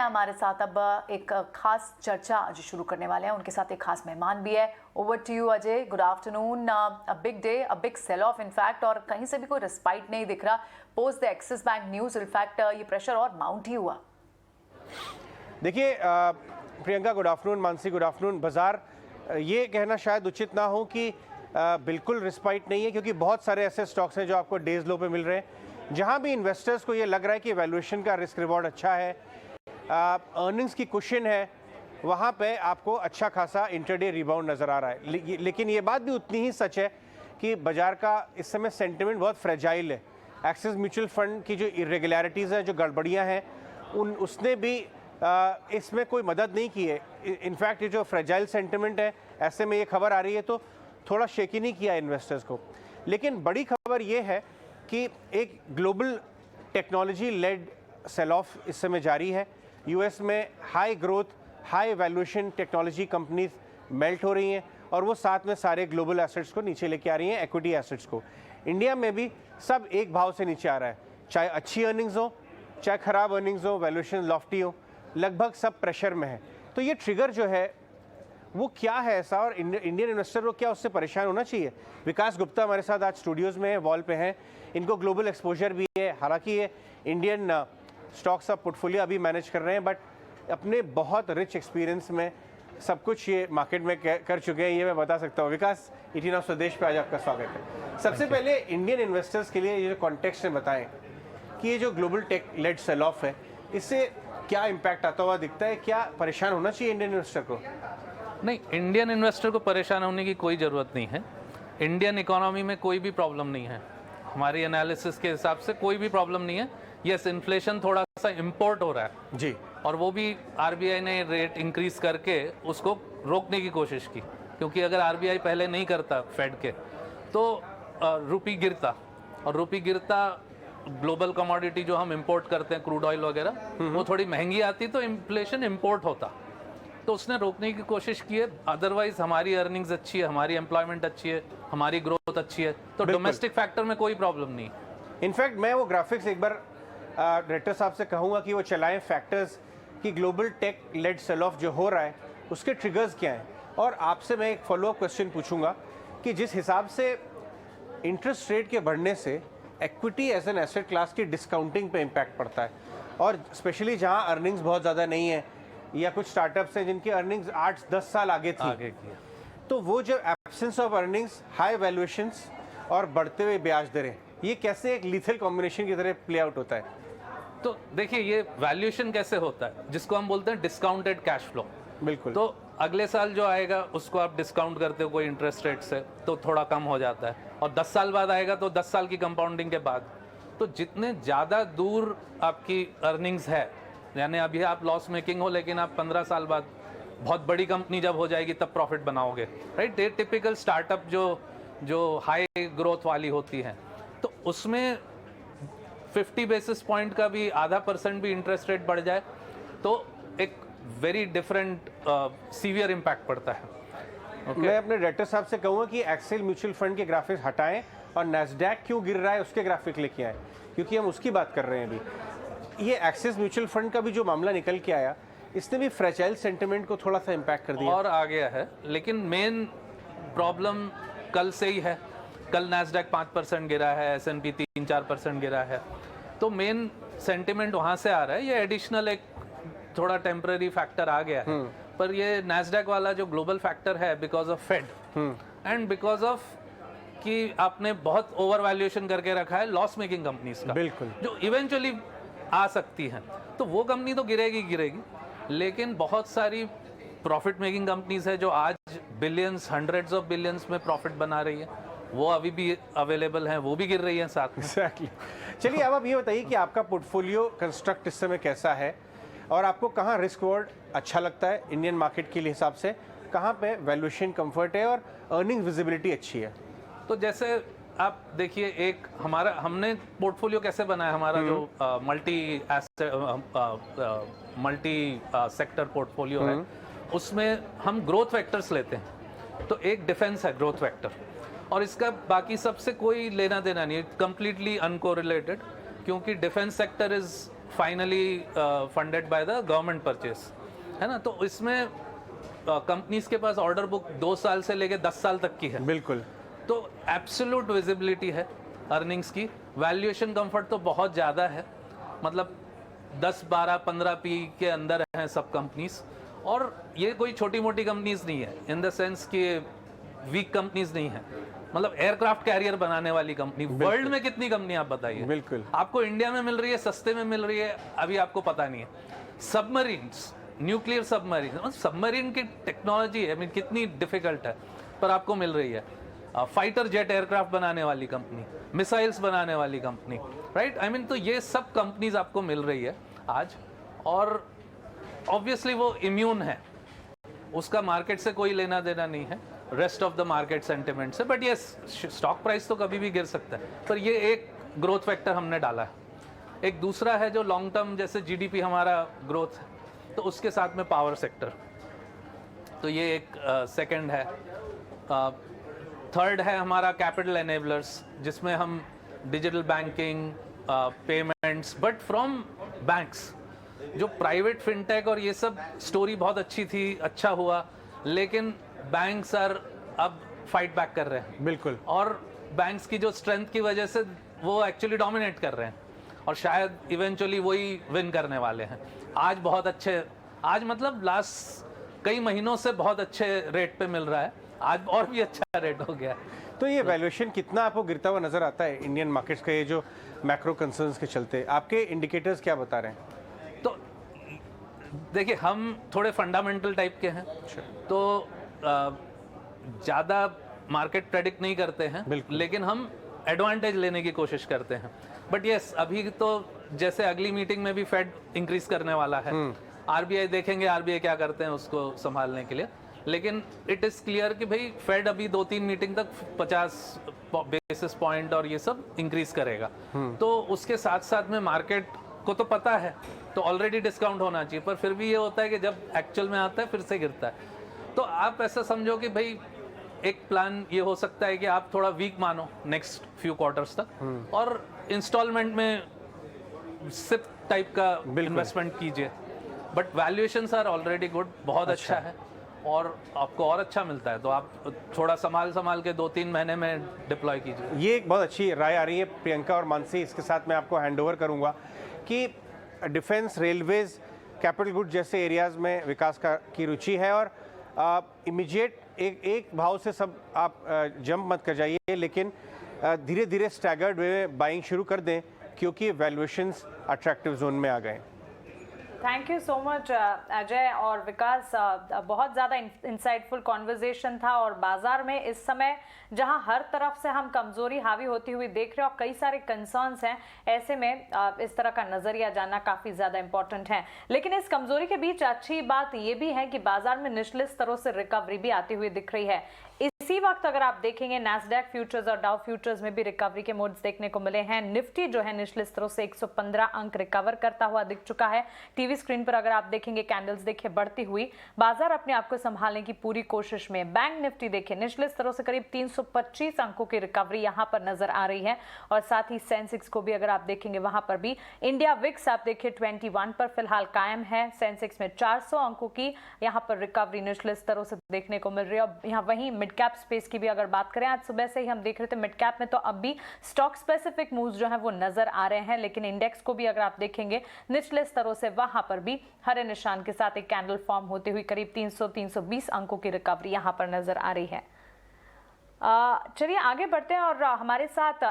हमारे साथ अब एक खास चर्चा आज शुरू करने वाले हैं, उनके साथ एक खास मेहमान भी है। Over to you Ajay, good afternoon. A big day, a big sell off in fact, और कहीं से भी कोई रिस्पाइट नहीं दिख रहा post the Axis bank news. In fact ये प्रेशर और माउंट ही हुआ। देखिए Priyanka, good afternoon. Mansi, good afternoon. बाजार ये कहना शायद उचित ना हो कि बिल्कुल रिस्पाइट नहीं है, क्योंकि बहुत सारे ऐसे स्टॉक्स हैं जो आपको डेज लो पे मिल रहे हैं। जहां भी इन्वेस्टर्स को ये लग रहा है कि वैल्यूएशन का रिस्क रिवॉर्ड अच्छा है, अर्निंग्स की कुशन है, वहां पे आपको अच्छा खासा इंटरडे रिबाउंड नज़र आ रहा है। लेकिन ये बात भी उतनी ही सच है कि बाजार का इस समय सेंटिमेंट बहुत फ्रेजाइल है। एक्सिस म्यूचुअल फंड की जो इरेगुलरिटीज़ हैं, जो गड़बड़ियाँ हैं, उसने भी इसमें कोई मदद नहीं की है। इनफैक्ट ये जो फ्रेजाइल सेंटिमेंट है, ऐसे में ये खबर आ रही है तो थोड़ा शेकी नहीं किया इन्वेस्टर्स को। लेकिन बड़ी खबर ये है कि एक global technology led sell off इस समय जारी है। यूएस में high growth, high valuation technology companies melt हो रही हैं, और वो साथ में सारे ग्लोबल एसेट्स को नीचे लेके आ रही हैं, इक्विटी एसेट्स को। इंडिया में भी सब एक भाव से नीचे आ रहा है, चाहे अच्छी अर्निंग्स हो चाहे ख़राब अर्निंग्स हो, वैल्यूएशन लॉफ्टी हो, लगभग सब प्रेशर में है। तो ये ट्रिगर जो है वो क्या है ऐसा, और इंडियन इन्वेस्टर को क्या उससे परेशान होना चाहिए? विकास गुप्ता हमारे साथ आज स्टूडियोज़ में है, वॉल पे हैं। इनको ग्लोबल एक्सपोजर भी है, हालांकि ये इंडियन स्टॉक्स का पोर्टफोलियो अभी मैनेज कर रहे हैं, बट अपने बहुत रिच एक्सपीरियंस में सब कुछ ये मार्केट में कर चुके हैं, ये मैं बता सकता हूँ। विकास, 18 ऑफ स्वदेश पे आज आपका स्वागत है। सबसे पहले इंडियन इन्वेस्टर्स के लिए ये जो कॉन्टेक्स्ट में बताएं कि ये जो global tech led sell off है, इससे क्या इम्पैक्ट आता हुआ दिखता है? क्या परेशान होना चाहिए इंडियन इन्वेस्टर को? नहीं, इंडियन इन्वेस्टर को परेशान होने की कोई ज़रूरत नहीं है। इंडियन इकोनॉमी में कोई भी प्रॉब्लम नहीं है, हमारी एनालिसिस के हिसाब से कोई भी प्रॉब्लम नहीं है। यस, इन्फ्लेशन थोड़ा सा इम्पोर्ट हो रहा है जी, और वो भी आरबीआई ने रेट इंक्रीज करके उसको रोकने की कोशिश की, क्योंकि अगर आरबीआई पहले नहीं करता फेड के तो रुपी गिरता, और रुपी गिरता ग्लोबल कमोडिटी जो हम इंपोर्ट करते हैं, क्रूड ऑयल वगैरह, वो थोड़ी महंगी आती तो इन्फ्लेशन इंपोर्ट होता। तो उसने रोकने की कोशिश की है। अदरवाइज हमारी अर्निंग्स अच्छी है, हमारी एम्प्लॉयमेंट अच्छी है, हमारी ग्रोथ अच्छी है, तो डोमेस्टिक फैक्टर में कोई प्रॉब्लम नहीं। इनफैक्ट मैं वो ग्राफिक्स एक बार डायरेक्टर साहब से कहूँगा कि वो चलाएं, फैक्टर्स कि global tech led sell off जो हो रहा है उसके ट्रिगर्स क्या हैं। और आपसे मैं एक फॉलोअप क्वेश्चन पूछूंगा कि जिस हिसाब से इंटरेस्ट रेट के बढ़ने से equity as an asset class की डिस्काउंटिंग पे इम्पैक्ट पड़ता है, और स्पेशली जहाँ अर्निंग्स बहुत ज़्यादा नहीं है, या कुछ स्टार्टअप्स हैं जिनकी अर्निंग्स 8-10 साल आगे थी, तो वो जो absence of earnings, high valuations और बढ़ते हुए ब्याज दरें, ये कैसे एक लीथल कॉम्बिनेशन की तरह प्ले आउट होता है? तो देखिए, ये वैल्यूएशन कैसे होता है, जिसको हम बोलते हैं डिस्काउंटेड कैश फ्लो। बिल्कुल। तो अगले साल जो आएगा उसको आप डिस्काउंट करते हो कोई इंटरेस्ट रेट से, तो थोड़ा कम हो जाता है, और 10 साल बाद आएगा तो 10 साल की कंपाउंडिंग के बाद। तो जितने ज़्यादा दूर आपकी अर्निंग्स है, यानी अभी आप लॉस मेकिंग हो, लेकिन आप 15 साल बाद बहुत बड़ी कंपनी जब हो जाएगी तब प्रॉफिट बनाओगे, राइट? ये टिपिकल स्टार्टअप जो हाई ग्रोथ वाली होती है, तो उसमें 50 बेसिस पॉइंट का भी, आधा % भी इंटरेस्ट रेट बढ़ जाए तो एक वेरी डिफरेंट सीवियर इम्पैक्ट पड़ता है। मैं अपने डायरेक्टर साहब से कहूँगा कि एक्सेल म्यूचुअल फंड के ग्राफिक्स हटाएं और नैस्डैक क्यों गिर रहा है उसके ग्राफिक लेके आए, क्योंकि हम उसकी बात कर रहे हैं अभी। ये एक्सिस म्यूचुअल फंड का भी जो मामला निकल के आया, इसने भी फ्रेजाइल सेंटिमेंट को थोड़ा सा इम्पैक्ट कर दिया और आ गया है। लेकिन मेन प्रॉब्लम कल से ही है। कल नैस्डैक 5% गिरा है, S&P 3-4% गिरा है, तो मेन सेंटिमेंट वहाँ से आ रहा है। ये एडिशनल एक थोड़ा टेम्पररी फैक्टर आ गया है, पर ये नैस्डैक वाला जो ग्लोबल फैक्टर है, because of Fed and because of कि आपने बहुत ओवर वैल्यूएशन करके रखा है लॉस मेकिंग कंपनीज का, बिल्कुल, जो इवेंचुअली आ सकती हैं, तो वो कंपनी तो गिरेगी। लेकिन बहुत सारी प्रॉफिट मेकिंग कंपनीज है जो आज बिलियंस, हंड्रेड्स ऑफ बिलियंस में प्रॉफिट बना रही है, वो अभी भी अवेलेबल हैं, वो भी गिर रही हैं साथ में। Exactly. चलिए, अब आप ये बताइए कि आपका पोर्टफोलियो कंस्ट्रक्ट इस समय कैसा है, और आपको कहाँ रिस्क रिवॉर्ड अच्छा लगता है इंडियन मार्केट के हिसाब से, कहाँ पे वैल्यूएशन कंफर्ट है और अर्निंग विजिबिलिटी अच्छी है? तो जैसे आप देखिए, एक हमने पोर्टफोलियो कैसे बनाया, हमारा जो मल्टी सेक्टर पोर्टफोलियो है, उसमें हम ग्रोथ वेक्टर्स लेते हैं। तो एक डिफेंस है ग्रोथ वेक्टर, और इसका बाकी सबसे कोई लेना देना नहीं है, कंप्लीटली अनकोरिलेटेड, क्योंकि defence sector is finally funded by the government purchase, है ना। तो इसमें कंपनीज के पास ऑर्डर बुक 2 साल से लेके 10 साल तक की है। बिल्कुल। तो एब्सोल्यूट विजिबिलिटी है अर्निंग्स की। वैल्यूएशन कंफर्ट तो बहुत ज़्यादा है, मतलब 10, 12, 15 पी के अंदर हैं सब कंपनीज। और ये कोई छोटी मोटी कंपनीज नहीं है, इन द सेंस कि वीक कंपनीज नहीं है। मतलब एयरक्राफ्ट कैरियर बनाने वाली कंपनी, वर्ल्ड में कितनी कंपनी आप बताइए। बिल्कुल। आपको इंडिया में मिल रही है, सस्ते में मिल रही है, अभी आपको पता नहीं है। सबमरीन्स, न्यूक्लियर सबमरीन, सबमरीन की टेक्नोलॉजी आई मीन कितनी डिफिकल्ट है, पर आपको मिल रही है। फाइटर जेट एयरक्राफ्ट बनाने वाली कंपनी, मिसाइल्स बनाने वाली कंपनी, राइट। आई मीन तो ये सब कंपनीज आपको मिल रही है आज, और ऑब्वियसली वो इम्यून है, उसका मार्केट से कोई लेना देना नहीं है, rest of the market sentiment से। बट ये स्टॉक प्राइस तो कभी भी गिर सकता है, पर ये एक ग्रोथ फैक्टर हमने डाला है। एक दूसरा है जो लॉन्ग टर्म, जैसे जीडीपी हमारा ग्रोथ है, तो उसके साथ में पावर सेक्टर, तो ये एक सेकंड है। थर्ड है हमारा कैपिटल एनेबलर्स, जिसमें हम digital banking, payments, but from banks. जो प्राइवेट फिनटेक और ये सब स्टोरी बहुत अच्छी थी, अच्छा हुआ, लेकिन बैंक्स अब फाइट बैक कर रहे हैं। बिल्कुल। और बैंक्स की जो स्ट्रेंथ की वजह से वो एक्चुअली डोमिनेट कर रहे हैं, और शायद इवेंचुअली वही विन करने वाले हैं। आज बहुत अच्छे, आज मतलब लास्ट कई महीनों से बहुत अच्छे रेट पे मिल रहा है, आज और भी अच्छा रेट हो गया। तो ये वैल्यूएशन कितना आपको गिरता हुआ नजर आता है इंडियन मार्केट्स का, ये जो मैक्रो कंसर्न्स के चलते? आपके इंडिकेटर्स क्या बता रहे हैं? तो देखिए, हम थोड़े फंडामेंटल टाइप के हैं, तो ज़्यादा मार्केट प्रेडिक्ट नहीं करते हैं, लेकिन हम एडवांटेज लेने की कोशिश करते हैं। बट यस, अभी तो जैसे अगली मीटिंग में भी फेड इंक्रीज करने वाला है, आरबीआई देखेंगे आरबीआई क्या करते हैं उसको संभालने के लिए। लेकिन इट इज़ क्लियर कि भाई फेड अभी 2-3 मीटिंग तक 50 बेसिस पॉइंट और ये सब इंक्रीज करेगा। तो उसके साथ साथ में मार्केट को तो पता है, तो ऑलरेडी डिस्काउंट होना चाहिए, पर फिर भी ये होता है कि जब एक्चुअल में आता है फिर से गिरता है। तो आप ऐसा समझो कि भाई एक प्लान ये हो सकता है कि आप थोड़ा वीक मानो नेक्स्ट फ्यू क्वार्टर्स तक, और इंस्टॉलमेंट में सिप टाइप का इन्वेस्टमेंट कीजिए। But valuations are already good, बहुत अच्छा है, और आपको और अच्छा मिलता है, तो आप थोड़ा संभाल के 2-3 महीने में डिप्लॉय कीजिए। ये एक बहुत अच्छी राय आ रही है प्रियंका और मानसी। इसके साथ मैं आपको हैंडओवर करूंगा कि डिफेंस, रेलवेज, कैपिटल गुड जैसे एरियाज में विकास की रुचि है, और इमीडिएट एक भाव से सब आप जंप मत कर जाइए, लेकिन धीरे धीरे स्टैगर्ड वे में बाइंग शुरू कर दें, क्योंकि वैल्यूएशंस अट्रैक्टिव जोन में आ गए। Thank you so much Ajay और विकास, बहुत ज़्यादा इंसाइटफुल कॉन्वर्जेशन था। और बाजार में इस समय जहां हर तरफ से हम कमजोरी हावी होती हुई देख रहे हैं और कई सारे कंसर्न्स हैं, ऐसे में इस तरह का नजरिया जानना काफ़ी ज़्यादा इंपॉर्टेंट है। लेकिन इस कमजोरी के बीच अच्छी बात यह भी है कि बाजार में निचले स्तरों से रिकवरी भी आती हुई दिख रही है। इसी वक्त अगर आप देखेंगे नैस्डैक फ्यूचर्स और डाउ फ्यूचर्स में भी रिकवरी के मोड्स देखने को मिले हैं। निफ्टी जो है निचले स्तरों से 115 अंक रिकवर करता हुआ दिख चुका है। टीवी स्क्रीन पर अगर आप देखेंगे कैंडल्स देखिए बढ़ती हुई, बाजार अपने आप को संभालने की पूरी कोशिश में। बैंक निफ्टी देखिए निचले स्तरों से करीब 325 अंकों की रिकवरी यहां पर नजर आ रही है, और साथ ही सेंसेक्स को भी अगर आप देखेंगे वहां पर भी। इंडिया विक्स आप देखिए 21 पर फिलहाल कायम है। सेंसेक्स में 400 अंकों की यहां पर रिकवरी निचले स्तरों से देखने को मिल रही है। और यहाँ वहीं मिड कैप स्पेस की भी अगर बात करें, आज सुबह से ही हम देख रहे थे मिड कैप में तो अब भी स्टॉक स्पेसिफिक मूव्स जो है वो नजर आ रहे हैं, लेकिन इंडेक्स को भी अगर आप देखेंगे निचले स्तरों से वहां पर भी हरे निशान के साथ एक कैंडल फॉर्म होते हुए करीब 300-320 अंकों की रिकवरी यहां पर नजर आ रही है। चलिए आगे बढ़ते हैं और हमारे साथ